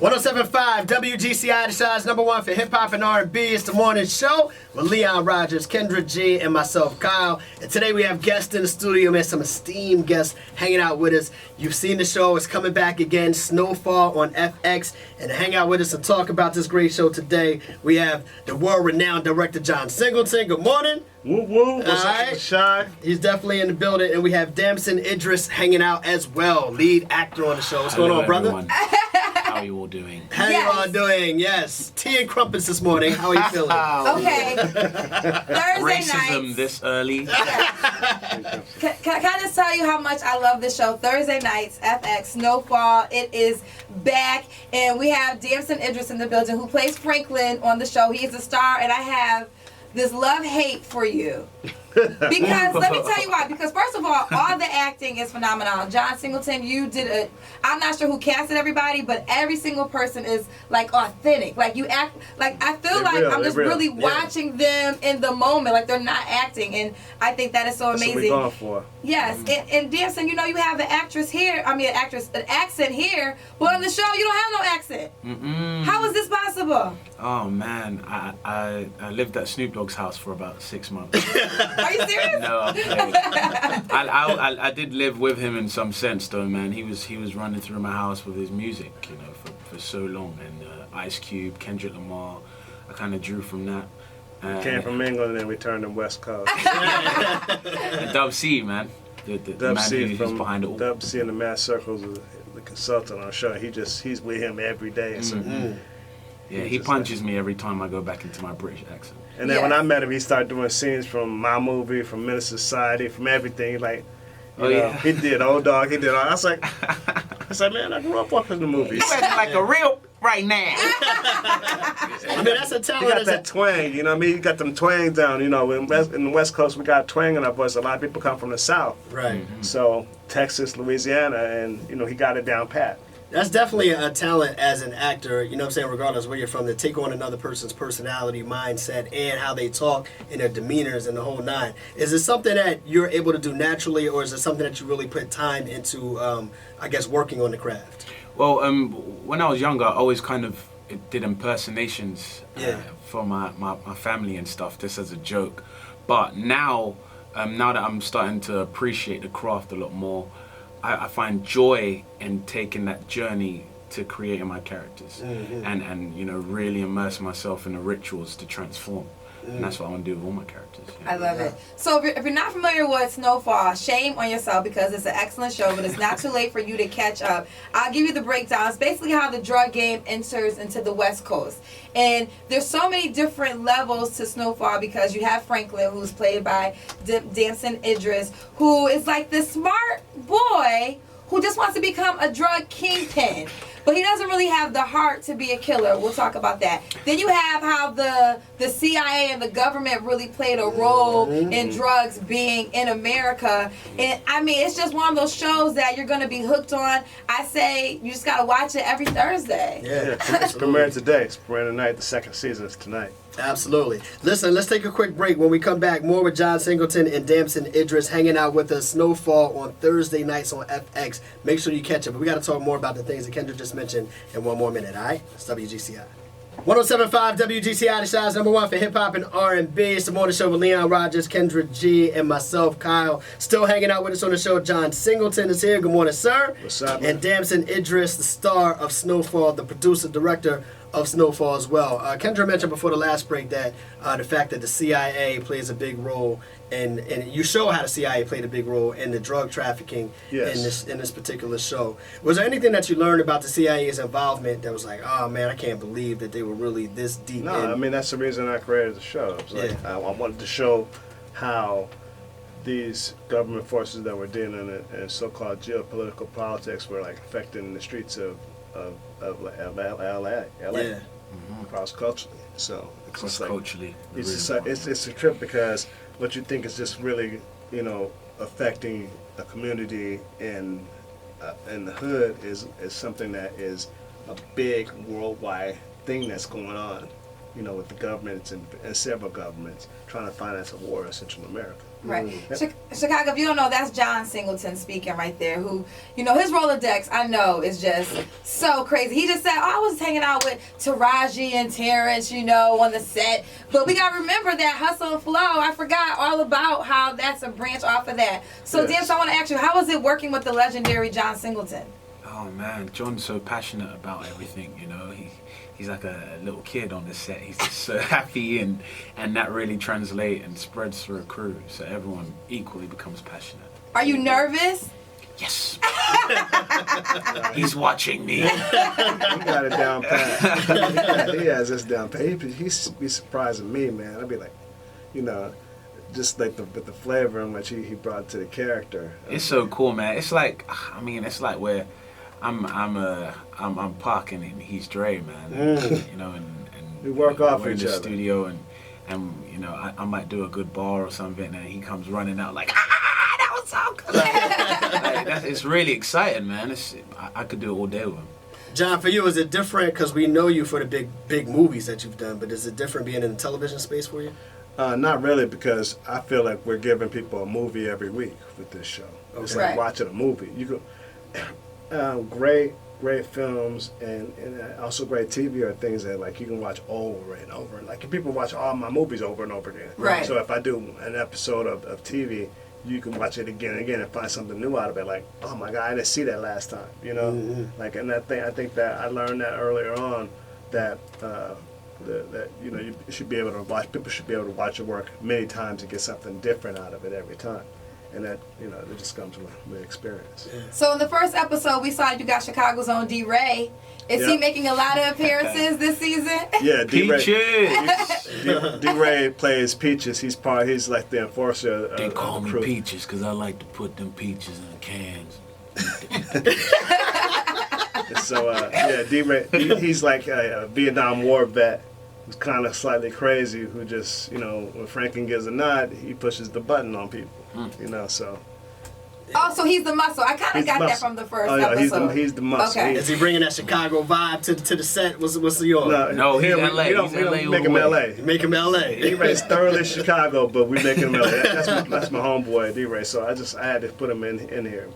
107.5 WGCI, the size number one for hip hop and R&B. It's the morning show with Leon Rogers, Kendra G, and myself, Kyle. And today we have guests in the studio, man, some esteemed guests hanging out with us. You've seen the show, it's coming back again, Snowfall on FX. And to hang out with us and talk about this great show today, we have the world-renowned director, John Singleton. Good morning. Woo woo, what's up, Shy? He's definitely in the building. And we have Damson Idris hanging out as well, lead actor on the show. What's going on, brother? Everyone. How are you all doing? How you all doing? Yes. Tea and crumpets this morning. How are you feeling? Okay. Thursday Racism nights. this early. Can I just tell you how much I love this show? Thursday nights, FX, Snowfall. It is back. And we have Damson Idris in the building who plays Franklin on the show. He is a star, and I have this love-hate for you. Because, let me tell you why. Because, first of all the acting is phenomenal. John Singleton, you did I'm not sure who casted everybody, but every single person is, like, authentic. Like, you act, like, I feel like I'm just really watching them in the moment. Like, they're not acting. And I think that is so amazing. That's what we're going for. Yes. And Damson, you know, you have an actress here. I mean, an accent here. But on the show, you don't have no accent. How is this possible? Oh man, I lived at Snoop Dogg's house for about 6 months. Are you serious? No, I'm kidding. I did live with him in some sense, though, man. He was running through my house with his music, you know, for so long. And Ice Cube, Kendrick Lamar, I kind of drew from that. Came from England and then we turned them West Coast. And Dub C, man, the Dub man C who's from behind it all. Dub C in the Mass Circles, the consultant on the show. He's with him every day. And so Yeah, he punches me every time I go back into my British accent. And then when I met him, he started doing scenes from my movie, from Menace Society, from everything. Like, you know, he did Old Dog, he did all. I was like, man, I grew up watching the movies. You acting like a real right now. I mean, that's a talent. He got that twang, you know what I mean? You got them twang down, you know. In the West Coast, we got twang in our voice. A lot of people come from the South. Right. So, Texas, Louisiana, and, you know, he got it down pat. That's definitely a talent as an actor, you know what I'm saying, regardless where you're from, to take on another person's personality, mindset, and how they talk and their demeanors and the whole nine. Is it something that you're able to do naturally, or is it something that you really put time into, I guess, working on the craft? Well, when I was younger, I always kind of did impersonations for my family and stuff, just as a joke. But now that I'm starting to appreciate the craft a lot more, I find joy in taking that journey to creating my characters and you know, really immerse myself in the rituals to transform. And that's what I want to do with all my characters. I love it. So if you're not familiar with Snowfall, shame on yourself, because it's an excellent show, but it's not too late for you to catch up. I'll give you the breakdown. It's basically how the drug game enters into the West Coast. And there's so many different levels to Snowfall, because you have Franklin, who's played by Damson Idris, who is like this smart boy who just wants to become a drug kingpin. But he doesn't really have the heart to be a killer. We'll talk about that. Then you have how the CIA and the government really played a role in drugs being in America. And I mean, it's just one of those shows that you're going to be hooked on. I say you just got to watch it every Thursday. Yeah, it's premiering today. It's premiering tonight. The second season is tonight. Absolutely. Listen, let's take a quick break. When we come back, more with John Singleton and Damson Idris hanging out with us. Snowfall on Thursday nights on FX. Make sure you catch it. But we got to talk more about the things that Kendra just mentioned in one more minute, all right? It's WGCI. 107.5 WGCI, the size number one for hip-hop and R&B. It's the morning show with Leon Rogers, Kendra G, and myself, Kyle. Still hanging out with us on the show, John Singleton is here. Good morning, sir. What's up, man? And Damson Idris, the star of Snowfall, the producer, director of Snowfall as well. Kendra mentioned before the last break that the fact that the CIA plays a big role, and you show how the CIA played a big role in the drug trafficking in this particular show. Was there anything that you learned about the CIA's involvement that was like, oh man, I can't believe that they were really this deep? No, I mean, that's the reason I created the show. It was like, I wanted to show how these government forces that were dealing in so-called geopolitical politics were like affecting the streets of LA, cross-culturally. So it's just Cross-culturally. Like, it's a trip, because what you think is just really, you know, affecting a community in the hood is something that is a big worldwide thing that's going on, you know, with the governments and several governments trying to finance a war in Central America. Right. Chicago, if you don't know, that's John Singleton speaking right there, who, you know, his Rolodex, I know, is just so crazy. He just said, oh, I was hanging out with Taraji and Terrence, you know, on the set. But we got to remember that Hustle and Flow, I forgot all about how that's a branch off of that. So, Yes. Damson, I want to ask you, how was it working with the legendary John Singleton? Oh man, John's so passionate about everything, you know. He's like a little kid on the set. He's just so happy, and that really translates and spreads through a crew, so everyone equally becomes passionate. Are you nervous? Yes. He's watching me. He got it down pat. He has this down pat. He's be surprising me, man. I'd be like, you know, just like with the flavor in which he brought to the character. It's so cool, man. It's like, I mean, it's like where I'm Pac and he's Dre, man. You know, and We work off we're in each the other. studio, and you know, I might do a good bar or something, and he comes running out like, that was so good. It's really exciting, man. I could do it all day with him. John, for you, is it different? Because we know you for the big movies that you've done, but is it different being in the television space for you? Not really, because I feel like we're giving people a movie every week with this show. It's Okay. like Right. watching a movie. You go, great films and also great TV are things that like you can watch over and over. Like people watch all my movies over and over again. Right. So if I do an episode of TV, you can watch it again and again and find something new out of it. Like, oh my God, I didn't see that last time. You know, like, and I think that I learned that earlier on that. That you know you should be able to watch. People should be able to watch your work many times and get something different out of it every time, and that you know it just comes with experience. So in the first episode, we saw you got Chicago's own D-Ray. Is he Yeah. making a lot of appearances this season? Yeah, Peaches. D-Ray plays Peaches. He's like the enforcer. They of call the me crew. Peaches because I like to put them peaches in cans. So yeah, D-Ray, he's like a Vietnam War vet who's kind of slightly crazy. Who just when Franklin gives a nod, he pushes the button on people. You know, so. Oh, so he's the muscle. I kind He's of got the that muscle. from the first Oh, yeah, episode. he's the muscle. Okay. He- Is he bringing that Chicago vibe to the set? What's yours? No, he's here LA. We don't, He's we don't LA all make the him way. LA. Make him L.A. D-Ray's thoroughly Chicago, but we make him LA. That's my homeboy, D-Ray. So I had to put him in here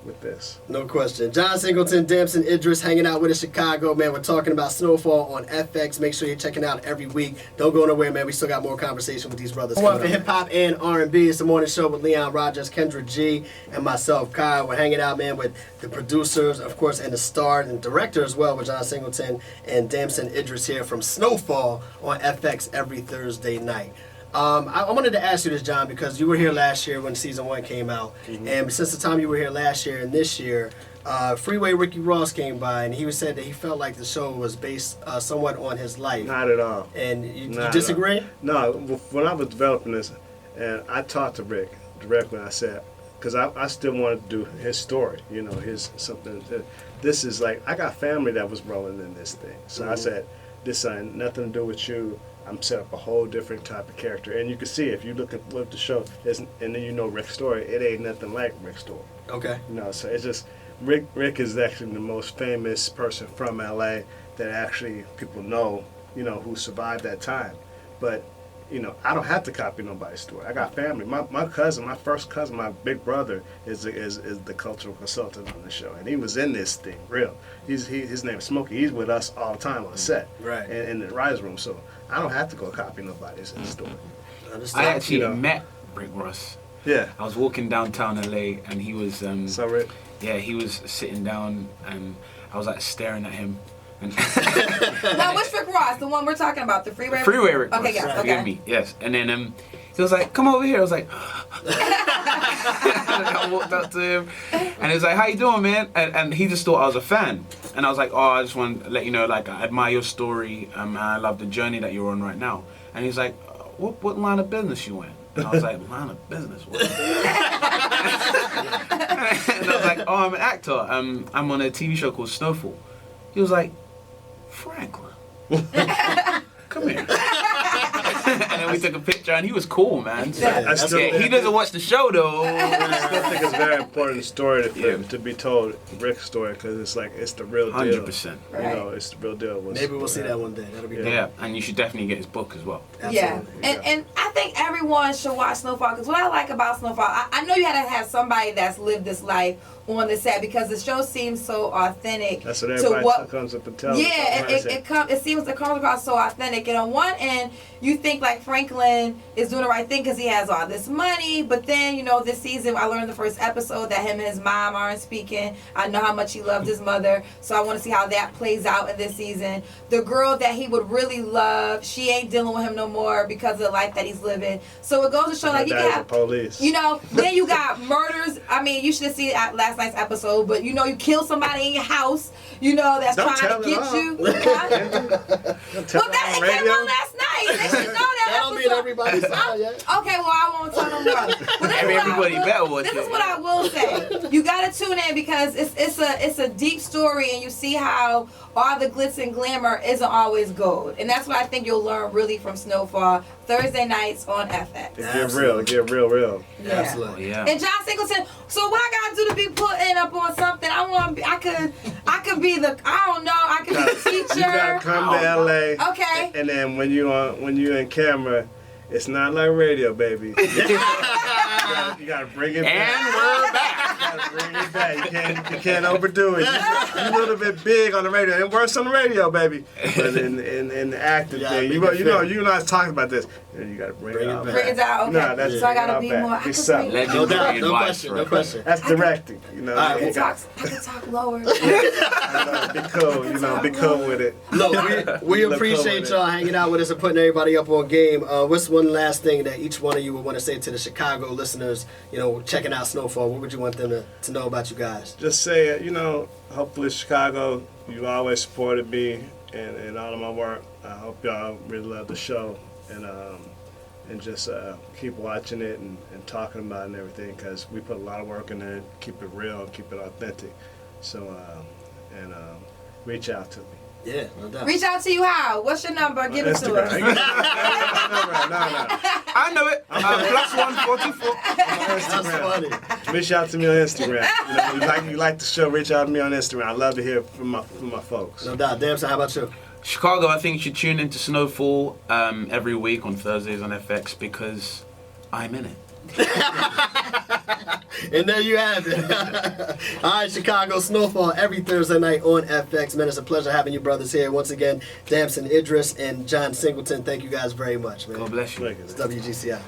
with this. No question. John Singleton, Damson, Idris hanging out with us in Chicago, man. We're talking about Snowfall on FX. Make sure you're checking out every week. Don't go nowhere, man. We still got more conversation with these brothers. For hip hop and R&B, it's the morning show with Leon Rogers, Kendra G, and myself, Kyle. We're hanging out, man, with the producers, of course, and the star and director as well, with John Singleton and Damson Idris here from Snowfall on FX every Thursday night. I wanted to ask you this, John, because you were here last year when season 1 came out, and since the time you were here last year and this year, Freeway Ricky Ross came by, and he said that he felt like the show was based somewhat on his life. Not at all. And you Not at disagree? all. No, when I was developing this, and I talked to Rick directly, and I said, because I still wanted to do his story, his something. This is like, I got family that was rolling in this thing. So I said, this ain't nothing to do with you. I'm set up a whole different type of character. And you can see, if you look at the show, and then Rick's story, it ain't nothing like Rick's story. Okay. So it's just, Rick is actually the most famous person from LA that actually people know, who survived that time. But, I don't have to copy nobody's story. I got family. My cousin, my first cousin, my big brother is the cultural consultant on the show. And he was in this thing, real. His name is Smokey. He's with us all the time on set. Right. And in the writer's room. So I don't have to go copy nobody's story. Understand? I actually met Rick Ross. Yeah. I was walking downtown LA, and he was So Rick, yeah, he was sitting down, and I was like staring at him. And Now, which Rick Ross? The one we're talking about, the Freeway Rick Ross. Okay, yes, Forgive okay. me. Yes. And then he was like, "Come over here." I was like, and I walked up to him, and he was like, "How you doing, man?" And he just thought I was a fan, and I was like, "Oh, I just want to let you know, like, I admire your story. I love the journey that you're on right now." And he's like, "What line of business you in?" And I was like, "Line of business? What?" And I was like, "Oh, I'm an actor. I'm on a TV show called Snowfall." He was like, "Franklin, come here." And then we took a picture, and he was cool, man. So, I still- yeah, he doesn't watch the show though. I still think it's a very important story to be told, Rick's story, because it's the real deal. 100%. It's the real deal. Maybe we'll see that one day. That'll be dope. Yeah, and you should definitely get his book as well. Yeah, Absolutely. and I think everyone should watch Snowfall because what I like about Snowfall, I know you had to have somebody that's lived this life on the set because the show seems so authentic. That's what everybody comes up and tells us. Yeah, it seems it comes across so authentic. And on one end, you think like Franklin is doing the right thing because he has all this money, but then this season I learned the first episode that him and his mom aren't speaking. I know how much he loved his mother, so I want to see how that plays out in this season. The girl that he would really love, she ain't dealing with him no more because of the life that he's living. So it goes to show like you can have police. Then you got murders. I mean, you should have seen last night's episode, but you kill somebody in your house, that's trying to get you. Well, that came on last night. They should know that. That don't mean everybody saw it yet. Okay, well I won't tell them more. But Everybody better watch this it. is what I will say. You gotta tune in because it's a deep story, and you see how all the glitz and glamour isn't always gold, and that's what I think you'll learn really from Snowfall Thursday nights on FX. Get real. Yeah. Absolutely. Yeah. And John Singleton. So what I gotta do to be putting up on something? I could be the I could be the teacher. You gotta come to LA. Okay. And then when you're in camera, it's not like radio, baby. You gotta bring it back. And we're back. You gotta bring it back. You can't overdo it. You're a little bit big on the radio. It works on the radio, baby. But in the acting thing, you and I was talking about this. You gotta bring it out. Bring it down. Okay. So I gotta be more. Be subtle. Legendary No advice. question. That's directing. I can talk lower. Be cool. Be cool with it. Look, we appreciate y'all hanging out with us and putting everybody up on game. What's one last thing that each one of you would want to say to the Chicago listeners, checking out Snowfall? What would you want them to know about you guys? Just say it, hopefully Chicago, you always supported me and all of my work. I hope y'all really love the show and just keep watching it and talking about it and everything because we put a lot of work in it, keep it real, and keep it authentic. So, reach out to me. Yeah, no doubt. Reach out to you how? What's your number? Give it to us. No. I know it. +144. That's funny. Reach out to me on Instagram. You like the show, reach out to me on Instagram. I love to hear from my folks. No doubt. Damson, how about you? Chicago, I think you should tune into Snowfall every week on Thursdays on FX because I'm in it. And there you have it. All right, Chicago, Snowfall every Thursday night on FX. Man, it's a pleasure having you brothers here. Once again, Damson, Idris, and John Singleton, thank you guys very much, man. God bless you. It's WGCI.